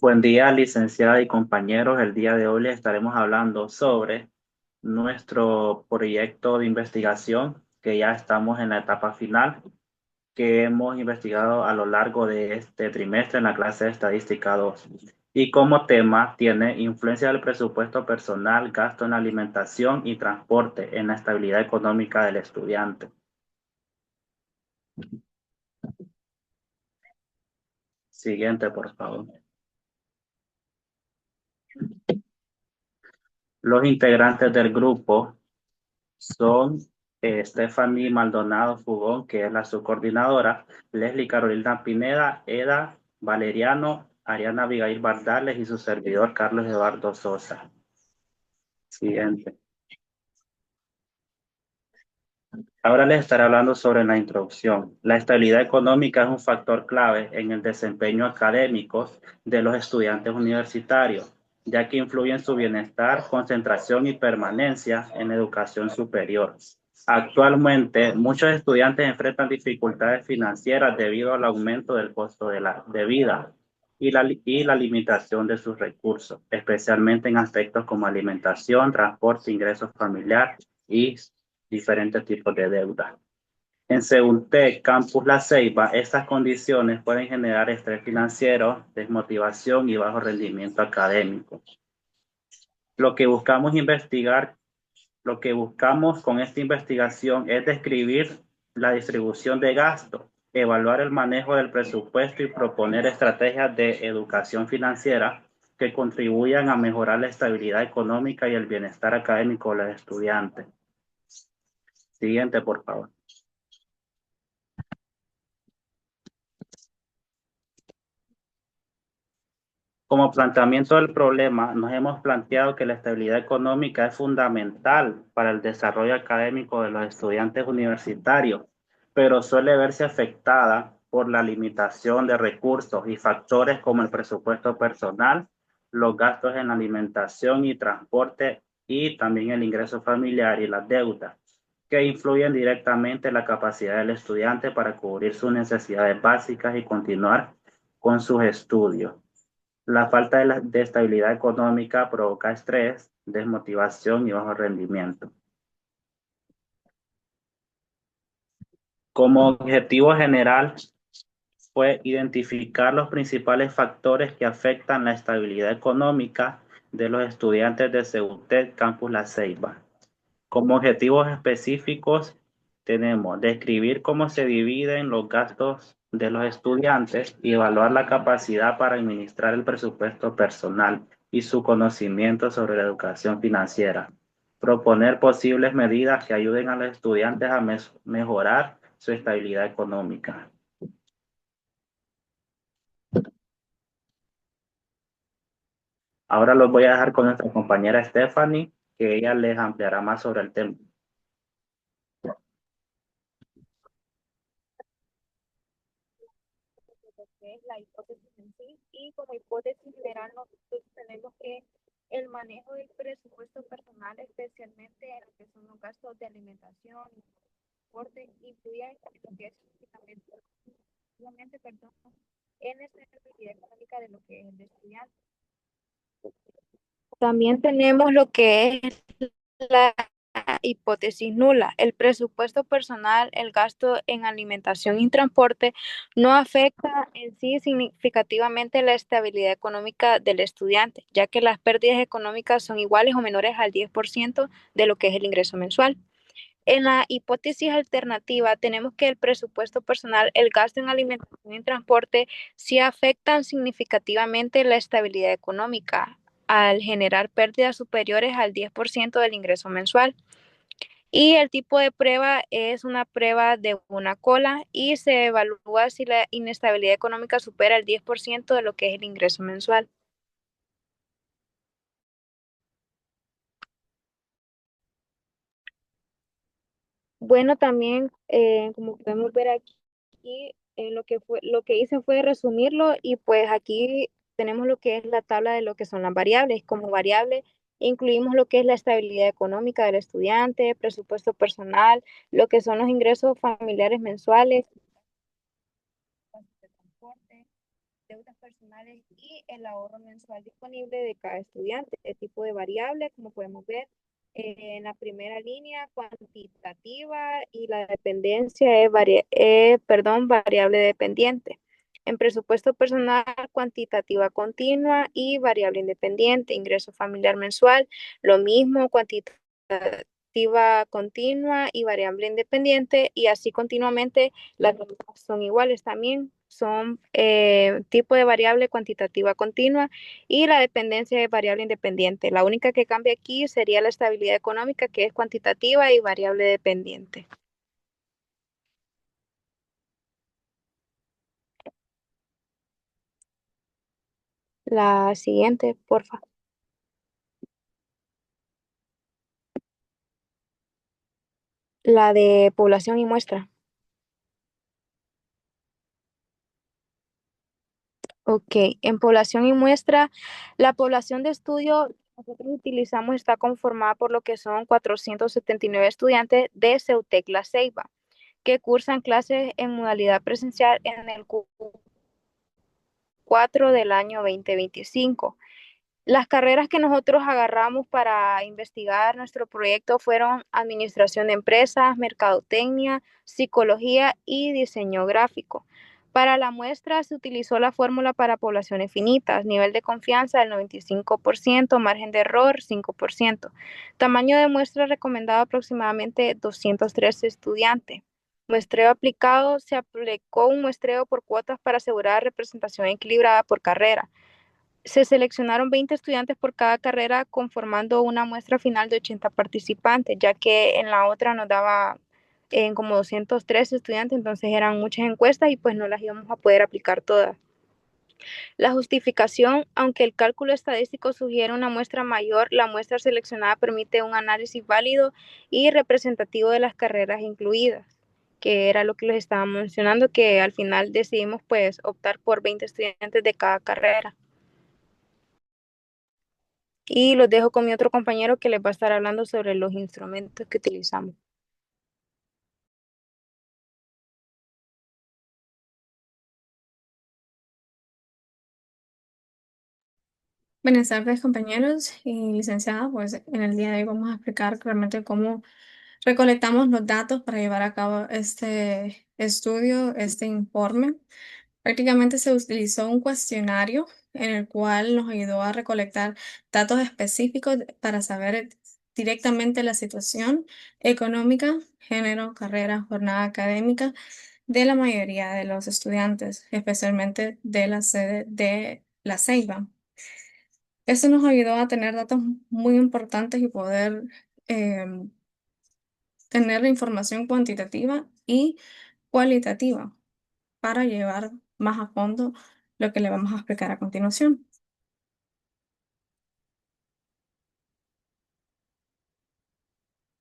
Buen día, licenciada y compañeros. El día de hoy les estaremos hablando sobre nuestro proyecto de investigación, que ya estamos en la etapa final, que hemos investigado a lo largo de este trimestre en la clase de Estadística 2. Y como tema tiene influencia del presupuesto personal, gasto en alimentación y transporte en la estabilidad económica del estudiante. Siguiente, por favor. Los integrantes del grupo son Stephanie Maldonado Fugón, que es la subcoordinadora, Leslie Carolina Pineda, Eda Valeriano, Ariana Abigail Bardales y su servidor Carlos Eduardo Sosa. Siguiente. Ahora les estaré hablando sobre la introducción. La estabilidad económica es un factor clave en el desempeño académico de los estudiantes universitarios, ya que influye en su bienestar, concentración y permanencia en educación superior. Actualmente, muchos estudiantes enfrentan dificultades financieras debido al aumento del costo de vida y la limitación de sus recursos, especialmente en aspectos como alimentación, transporte, ingresos familiares y diferentes tipos de deuda. En Seguntec Campus La Ceiba, estas condiciones pueden generar estrés financiero, desmotivación y bajo rendimiento académico. Lo que buscamos investigar, lo que buscamos con esta investigación es describir la distribución de gasto, evaluar el manejo del presupuesto y proponer estrategias de educación financiera que contribuyan a mejorar la estabilidad económica y el bienestar académico de los estudiantes. Siguiente, por favor. Como planteamiento del problema, nos hemos planteado que la estabilidad económica es fundamental para el desarrollo académico de los estudiantes universitarios, pero suele verse afectada por la limitación de recursos y factores como el presupuesto personal, los gastos en alimentación y transporte y también el ingreso familiar y las deudas, que influyen directamente en la capacidad del estudiante para cubrir sus necesidades básicas y continuar con sus estudios. La falta de estabilidad económica provoca estrés, desmotivación y bajo rendimiento. Como objetivo general fue identificar los principales factores que afectan la estabilidad económica de los estudiantes de CEUTEC Campus La Ceiba. Como objetivos específicos tenemos describir cómo se dividen los gastos de los estudiantes y evaluar la capacidad para administrar el presupuesto personal y su conocimiento sobre la educación financiera. Proponer posibles medidas que ayuden a los estudiantes a mejorar su estabilidad económica. Ahora los voy a dejar con nuestra compañera Stephanie, que ella les ampliará más sobre el tema. Lo que es la hipótesis en sí, y como hipótesis general nosotros tenemos que el manejo del presupuesto personal, especialmente en lo que son los gastos de alimentación y transporte, influye en lo que es obviamente, perdón, en la estabilidad económica de lo que es el estudiante. También tenemos lo que es la hipótesis nula. El presupuesto personal, el gasto en alimentación y transporte no afecta en sí significativamente la estabilidad económica del estudiante, ya que las pérdidas económicas son iguales o menores al 10% de lo que es el ingreso mensual. En la hipótesis alternativa, tenemos que el presupuesto personal, el gasto en alimentación y transporte sí afectan significativamente la estabilidad económica al generar pérdidas superiores al 10% del ingreso mensual. Y el tipo de prueba es una prueba de una cola y se evalúa si la inestabilidad económica supera el 10% de lo que es el ingreso mensual. Bueno, también, como podemos ver aquí, lo que hice fue resumirlo y pues aquí tenemos lo que es la tabla de lo que son las variables. Como variable incluimos lo que es la estabilidad económica del estudiante, presupuesto personal, lo que son los ingresos familiares mensuales, de transporte. deudas personales y el ahorro mensual disponible de cada estudiante. El tipo de variable, como podemos ver, en la primera línea cuantitativa y la dependencia es, variable dependiente. En presupuesto personal, cuantitativa continua y variable independiente. Ingreso familiar mensual, lo mismo, cuantitativa continua y variable independiente, y así continuamente. Las demás son iguales también, son tipo de variable cuantitativa continua y la dependencia de variable independiente. La única que cambia aquí sería la estabilidad económica, que es cuantitativa y variable dependiente. La siguiente, porfa. La de población y muestra. Ok, en población y muestra, la población de estudio que nosotros utilizamos está conformada por lo que son 479 estudiantes de CEUTEC La Ceiba, que cursan clases en modalidad presencial en el Q4 del año 2025. Las carreras que nosotros agarramos para investigar nuestro proyecto fueron administración de empresas, mercadotecnia, psicología y diseño gráfico. Para la muestra se utilizó la fórmula para poblaciones finitas, nivel de confianza del 95%, margen de error 5%, tamaño de muestra recomendado aproximadamente 213 estudiantes. Muestreo aplicado, se aplicó un muestreo por cuotas para asegurar representación equilibrada por carrera. Se seleccionaron 20 estudiantes por cada carrera, conformando una muestra final de 80 participantes, ya que en la otra nos daba en como 203 estudiantes, entonces eran muchas encuestas y pues no las íbamos a poder aplicar todas. La justificación, aunque el cálculo estadístico sugiere una muestra mayor, la muestra seleccionada permite un análisis válido y representativo de las carreras incluidas, que era lo que les estaba mencionando, que al final decidimos pues optar por 20 estudiantes de cada carrera. Y los dejo con mi otro compañero que les va a estar hablando sobre los instrumentos que utilizamos. Buenas tardes, compañeros y licenciada. Pues en el día de hoy vamos a explicar realmente cómo recolectamos los datos para llevar a cabo este estudio, este informe. Prácticamente se utilizó un cuestionario en el cual nos ayudó a recolectar datos específicos para saber directamente la situación económica, género, carrera, jornada académica de la mayoría de los estudiantes, especialmente de la sede de La Ceiba. Esto nos ayudó a tener datos muy importantes y poder em, tener la información cuantitativa y cualitativa para llevar más a fondo lo que le vamos a explicar a continuación.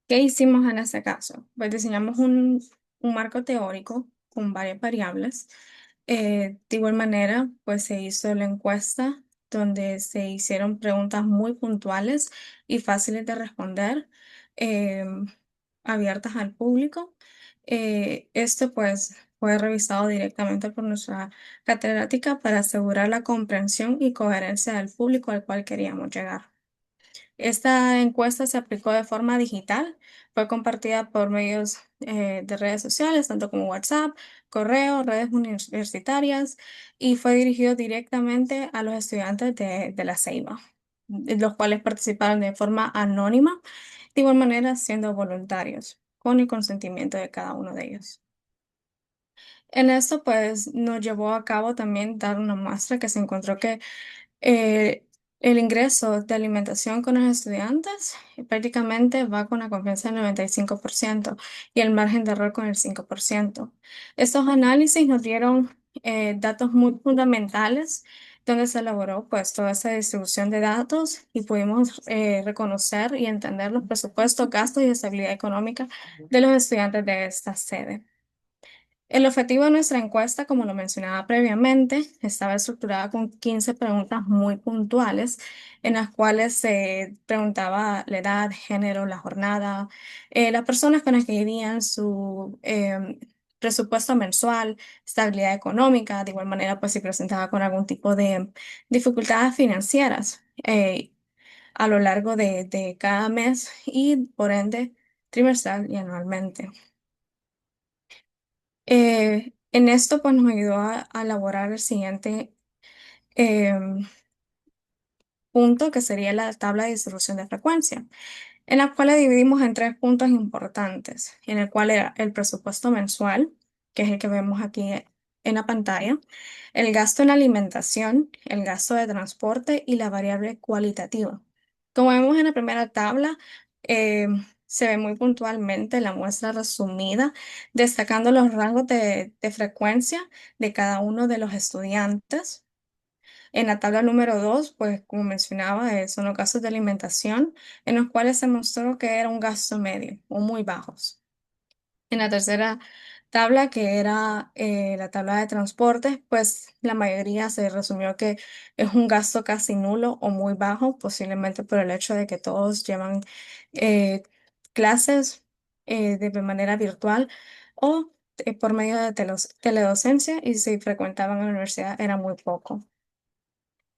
¿Qué hicimos en este caso? Pues diseñamos un marco teórico con varias variables. De igual manera, pues se hizo la encuesta donde se hicieron preguntas muy puntuales y fáciles de responder, em, abiertas al público. Esto pues fue revisado directamente por nuestra catedrática para asegurar la comprensión y coherencia del público al cual queríamos llegar. Esta encuesta se aplicó de forma digital, fue compartida por medios de redes sociales, tanto como WhatsApp, correo, redes universitarias, y fue dirigido directamente a los estudiantes de la Ceiba, los cuales participaron de forma anónima, de igual manera siendo voluntarios, con el consentimiento de cada uno de ellos. En esto, pues, nos llevó a cabo también dar una muestra que se encontró que eh, el ingreso de alimentación con los estudiantes prácticamente va con la confianza del 95% y el margen de error con el 5%. Estos análisis nos dieron datos muy fundamentales donde se elaboró pues toda esa distribución de datos y pudimos reconocer y entender los presupuestos, gastos y estabilidad económica de los estudiantes de esta sede. El objetivo de nuestra encuesta, como lo mencionaba previamente, estaba estructurada con 15 preguntas muy puntuales, en las cuales se preguntaba la edad, género, la jornada, las personas con las que vivían, su presupuesto mensual, estabilidad económica, de igual manera, pues si presentaba con algún tipo de dificultades financieras a lo largo de cada mes y por ende trimestral y anualmente. En esto pues nos ayudó a elaborar el siguiente em, punto que sería la tabla de distribución de frecuencia, en la cual la dividimos en tres puntos importantes, en el cual era el presupuesto mensual, que es el que vemos aquí en la pantalla, el gasto en alimentación, el gasto de transporte y la variable cualitativa. Como vemos en la primera tabla, eh, se ve muy puntualmente la muestra resumida, destacando los rangos de frecuencia de cada uno de los estudiantes. En la tabla número 2, pues como mencionaba, son los gastos de alimentación, en los cuales se mostró que era un gasto medio o muy bajos. En la tercera tabla, que era la tabla de transporte, pues la mayoría se resumió que es un gasto casi nulo o muy bajo, posiblemente por el hecho de que todos llevan eh, clases de manera virtual o por medio de teledocencia y si frecuentaban la universidad era muy poco.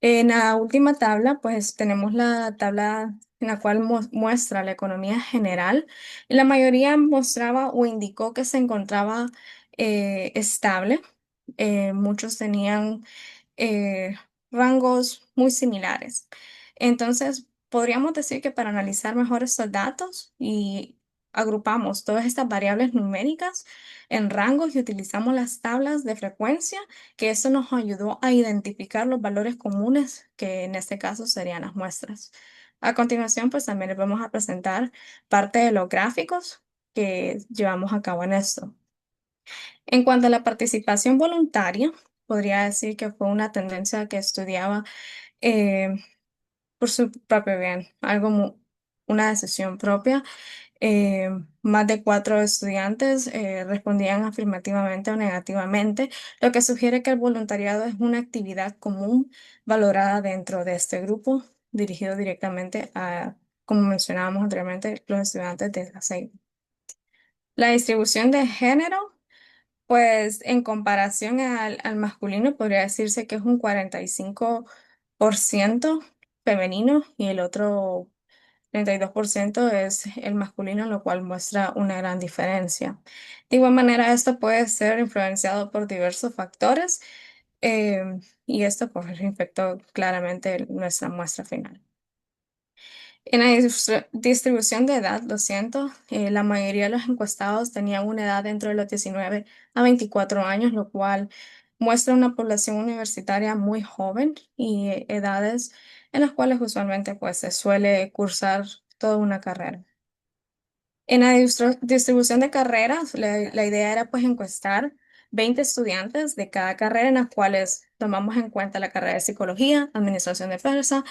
En la última tabla, pues tenemos la tabla en la cual muestra la economía general. La mayoría mostraba o indicó que se encontraba estable. Muchos tenían eh, rangos muy similares. Entonces, podríamos decir que para analizar mejor estos datos y agrupamos todas estas variables numéricas en rangos y utilizamos las tablas de frecuencia, que eso nos ayudó a identificar los valores comunes, que en este caso serían las muestras. A continuación, pues también les vamos a presentar parte de los gráficos que llevamos a cabo en esto. En cuanto a la participación voluntaria, podría decir que fue una tendencia que estudiaba eh, por su propio bien, una decisión propia. Eh, Más de 4 estudiantes respondían afirmativamente o negativamente, lo que sugiere que el voluntariado es una actividad común valorada dentro de este grupo, dirigido directamente a, como mencionábamos anteriormente, los estudiantes de la SEI. La distribución de género, pues en comparación al masculino, podría decirse que es un 45% femenino y el otro 32% es el masculino, lo cual muestra una gran diferencia. De igual manera, esto puede ser influenciado por diversos factores eh, y esto pues infectó claramente nuestra muestra final. En la distribución de edad, lo siento, la mayoría de los encuestados tenían una edad entre los 19 a 24 años, lo cual muestra una población universitaria muy joven y edades en las cuales usualmente pues se suele cursar toda una carrera. En la distribución de carreras, la idea era pues encuestar 20 estudiantes de cada carrera en las cuales tomamos en cuenta la carrera de psicología, administración de empresas,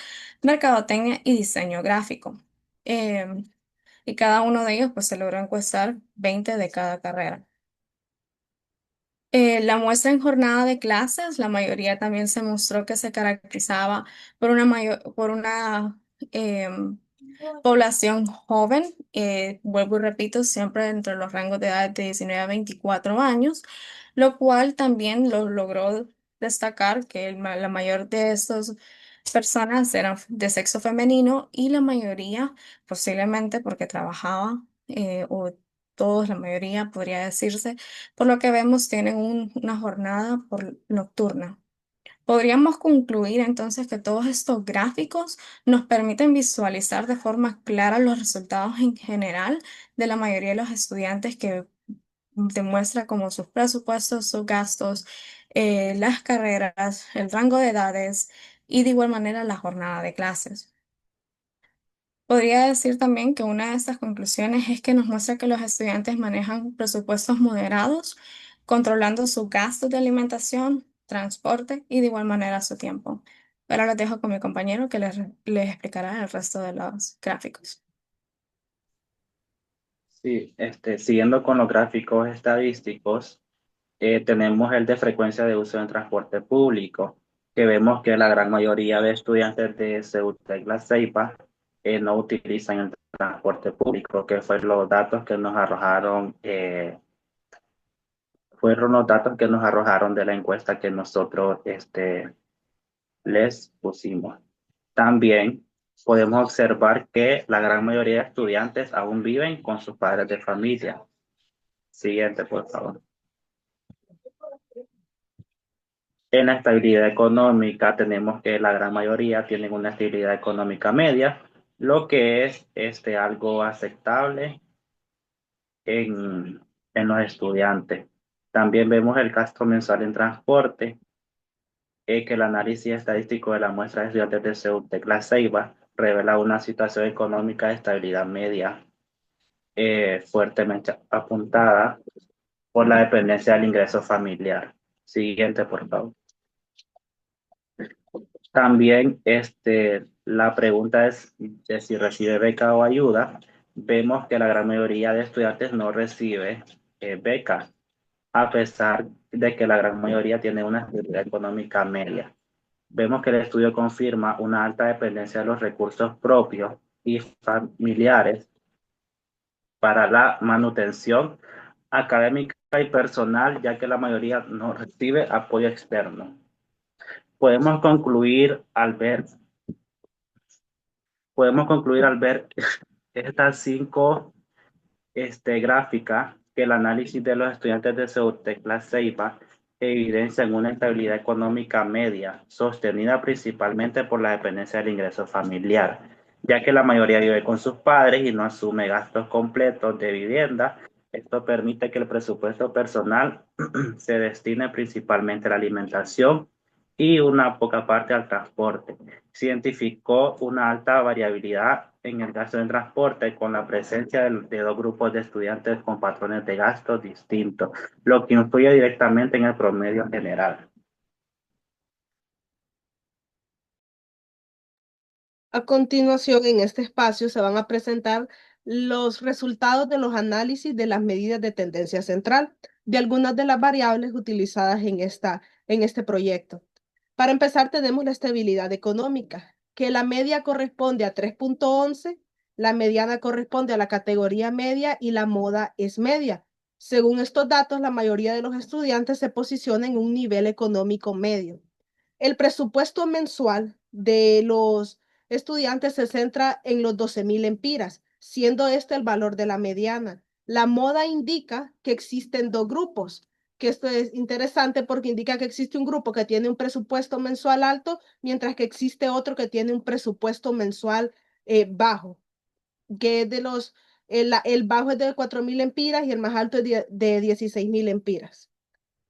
mercadotecnia y diseño gráfico. Y cada uno de ellos pues se logró encuestar 20 de cada carrera. La muestra en jornada de clases, la mayoría también se mostró que se caracterizaba por una em, población joven, vuelvo y repito, siempre entre los rangos de edad de 19 a 24 años, lo cual también lo logró destacar que la mayor de estas personas eran de sexo femenino y la mayoría, posiblemente porque trabajaba, o todos, la mayoría podría decirse, por lo que vemos, tienen una jornada nocturna. Podríamos concluir entonces que todos estos gráficos nos permiten visualizar de forma clara los resultados en general de la mayoría de los estudiantes que demuestra como sus presupuestos, sus gastos, las carreras, el rango de edades y de igual manera la jornada de clases. Podría decir también que una de estas conclusiones es que nos muestra que los estudiantes manejan presupuestos moderados, controlando sus gastos de alimentación, transporte y de igual manera su tiempo. Ahora los dejo con mi compañero que les explicará el resto de los gráficos. Sí, siguiendo con los gráficos estadísticos, tenemos el de frecuencia de uso en transporte público, que vemos que la gran mayoría de estudiantes de CEUTEC La Ceiba no utilizan el transporte público, que fue los datos que nos arrojaron fueron los datos que nos arrojaron de la encuesta que nosotros les pusimos. También podemos observar que la gran mayoría de estudiantes aún viven con sus padres de familia. Siguiente, por favor. En la estabilidad económica tenemos que la gran mayoría tienen una estabilidad económica media, lo que es algo aceptable en los estudiantes. También vemos el gasto mensual en transporte, que el análisis estadístico de la muestra de estudiantes de CEUTEC La Ceiba revela una situación económica de estabilidad media fuertemente apuntada por la dependencia del ingreso familiar. Siguiente, por favor. También la pregunta es de si recibe beca o ayuda. Vemos que la gran mayoría de estudiantes no recibe beca, a pesar de que la gran mayoría tiene una estabilidad económica media. Vemos que el estudio confirma una alta dependencia de los recursos propios y familiares para la manutención académica y personal, ya que la mayoría no recibe apoyo externo. Podemos concluir al ver estas 5 gráficas que el análisis de los estudiantes de CEUTEC La Ceiba evidencian una estabilidad económica media, sostenida principalmente por la dependencia del ingreso familiar, ya que la mayoría vive con sus padres y no asume gastos completos de vivienda. Esto permite que el presupuesto personal se destine principalmente a la alimentación y una poca parte al transporte. Se identificó una alta variabilidad en el gasto en transporte con la presencia de 2 grupos de estudiantes con patrones de gastos distintos, lo que influye directamente en el promedio general. A continuación, en este espacio se van a presentar los resultados de los análisis de las medidas de tendencia central de algunas de las variables utilizadas en este proyecto. Para empezar, tenemos la estabilidad económica, que la media corresponde a 3.11, la mediana corresponde a la categoría media y la moda es media. Según estos datos, la mayoría de los estudiantes se posiciona en un nivel económico medio. El presupuesto mensual de los estudiantes se centra en los 12.000 empiras, siendo este el valor de la mediana. La moda indica que existen 2 grupos, que esto es interesante porque indica que existe un grupo que tiene un presupuesto mensual alto, mientras que existe otro que tiene un presupuesto mensual bajo, que es el bajo es de 4.000 empiras y el más alto es de 16.000 empiras.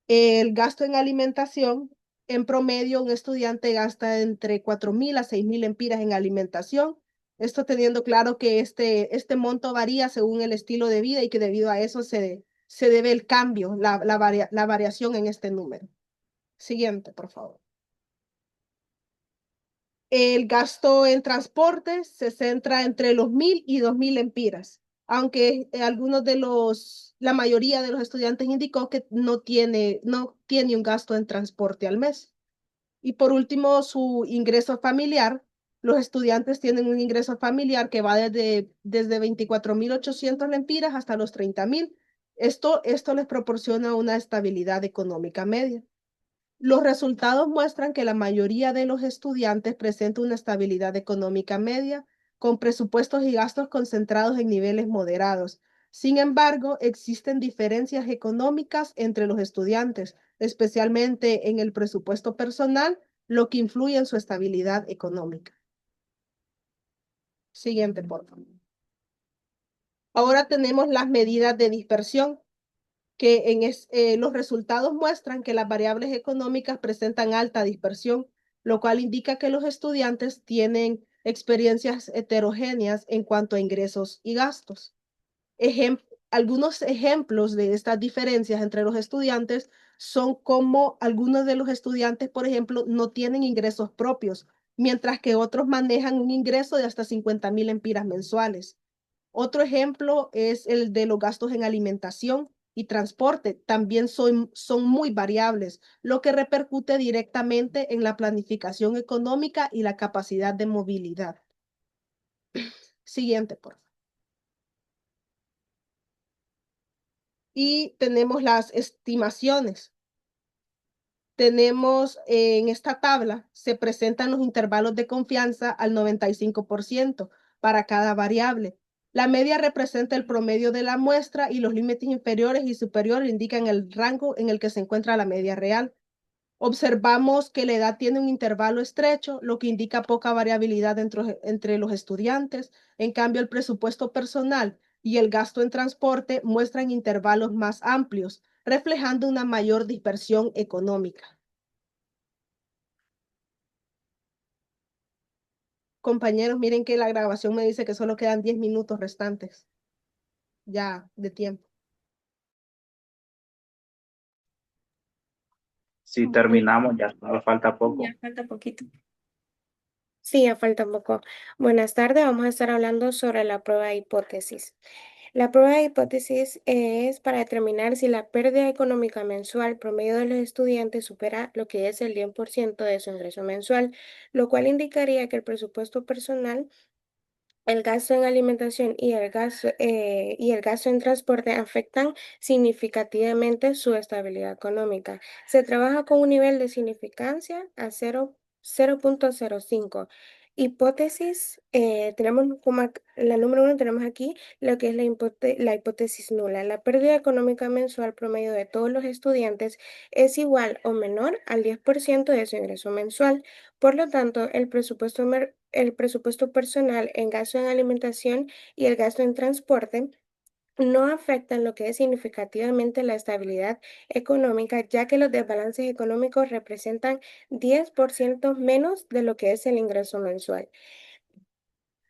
El gasto en alimentación, en promedio, un estudiante gasta entre 4.000 a 6.000 empiras en alimentación. Esto teniendo claro que este monto varía según el estilo de vida y que debido a eso se debe el cambio, la variación en este número. Siguiente, por favor. El gasto en transporte se centra entre los 1.000 y 2.000 empiras, aunque la mayoría de los estudiantes indicó que no tiene un gasto en transporte al mes. Y por último, su ingreso familiar. Los estudiantes tienen un ingreso familiar que va desde 24.800 lempiras hasta los 30.000. Esto les proporciona una estabilidad económica media. Los resultados muestran que la mayoría de los estudiantes presenta una estabilidad económica media, con presupuestos y gastos concentrados en niveles moderados. Sin embargo, existen diferencias económicas entre los estudiantes, especialmente en el presupuesto personal, lo que influye en su estabilidad económica. Siguiente, por favor. Ahora tenemos las medidas de dispersión, que los resultados muestran que las variables económicas presentan alta dispersión, lo cual indica que los estudiantes tienen experiencias heterogéneas en cuanto a ingresos y gastos. Algunos ejemplos de estas diferencias entre los estudiantes son como algunos de los estudiantes, por ejemplo, no tienen ingresos propios, mientras que otros manejan un ingreso de hasta 50.000 empiras mensuales. Otro ejemplo es el de los gastos en alimentación y transporte. También son muy variables, lo que repercute directamente en la planificación económica y la capacidad de movilidad. Siguiente, por favor. y tenemos las estimaciones. Tenemos en esta tabla, se presentan los intervalos de confianza al 95% para cada variable. La media representa el promedio de la muestra y los límites inferiores y superiores indican el rango en el que se encuentra la media real. Observamos que la edad tiene un intervalo estrecho, lo que indica poca variabilidad entre los estudiantes. En cambio, el presupuesto personal y el gasto en transporte muestran intervalos más amplios, reflejando una mayor dispersión económica. Compañeros, miren que la grabación me dice que solo quedan 10 minutos restantes ya de tiempo. Si terminamos, ya solo falta poco. Ya falta poquito. Sí, ya falta un poco. Buenas tardes, vamos a estar hablando sobre la prueba de hipótesis. La prueba de hipótesis es para determinar si la pérdida económica mensual promedio de los estudiantes supera lo que es el 10% de su ingreso mensual, lo cual indicaría que el presupuesto personal, el gasto en alimentación y el gasto en transporte afectan significativamente su estabilidad económica. Se trabaja con un nivel de significancia a 0.05. Hipótesis, tenemos como la número 1, tenemos aquí lo que es la hipótesis nula. La pérdida económica mensual promedio de todos los estudiantes es igual o menor al 10% de su ingreso mensual. Por lo tanto, el presupuesto personal en gasto en alimentación y el gasto en transporte no afectan lo que es significativamente la estabilidad económica, ya que los desbalances económicos representan 10% menos de lo que es el ingreso mensual.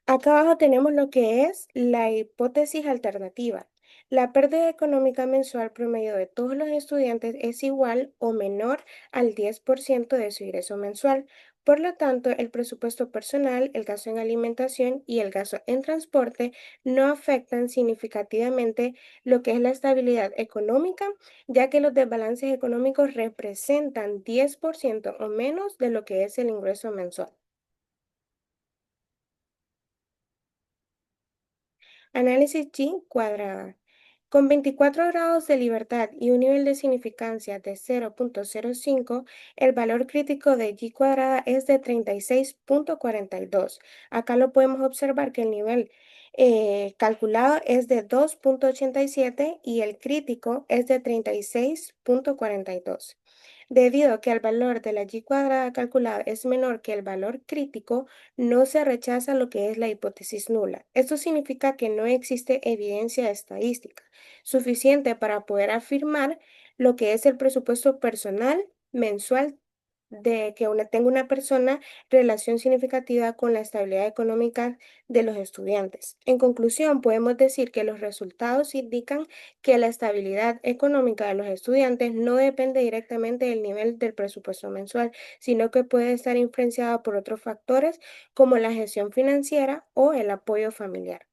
Acá abajo tenemos lo que es la hipótesis alternativa. La pérdida económica mensual promedio de todos los estudiantes es igual o menor al 10% de su ingreso mensual. Por lo tanto, el presupuesto personal, el gasto en alimentación y el gasto en transporte no afectan significativamente lo que es la estabilidad económica, ya que los desbalances económicos representan 10% o menos de lo que es el ingreso mensual. Análisis G cuadrada. Con 24 grados de libertad y un nivel de significancia de 0.05, el valor crítico de G cuadrada es de 36.42. Acá lo podemos observar que el nivel calculado es de 2.87 y el crítico es de 36.42. Debido a que el valor de la y cuadrada calculada es menor que el valor crítico, no se rechaza lo que es la hipótesis nula. Esto significa que no existe evidencia estadística suficiente para poder afirmar lo que es el presupuesto personal mensual de que tenga una persona relación significativa con la estabilidad económica de los estudiantes. En conclusión, podemos decir que los resultados indican que la estabilidad económica de los estudiantes no depende directamente del nivel del presupuesto mensual, sino que puede estar influenciada por otros factores como la gestión financiera o el apoyo familiar.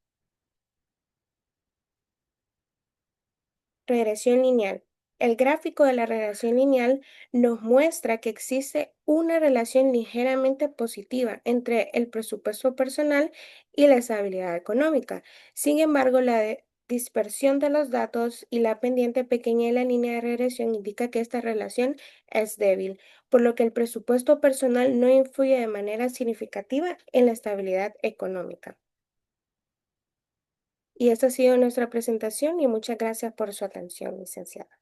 Regresión lineal. El gráfico de la regresión lineal nos muestra que existe una relación ligeramente positiva entre el presupuesto personal y la estabilidad económica. Sin embargo, la dispersión de los datos y la pendiente pequeña de la línea de regresión indica que esta relación es débil, por lo que el presupuesto personal no influye de manera significativa en la estabilidad económica. Y esta ha sido nuestra presentación y muchas gracias por su atención, licenciada.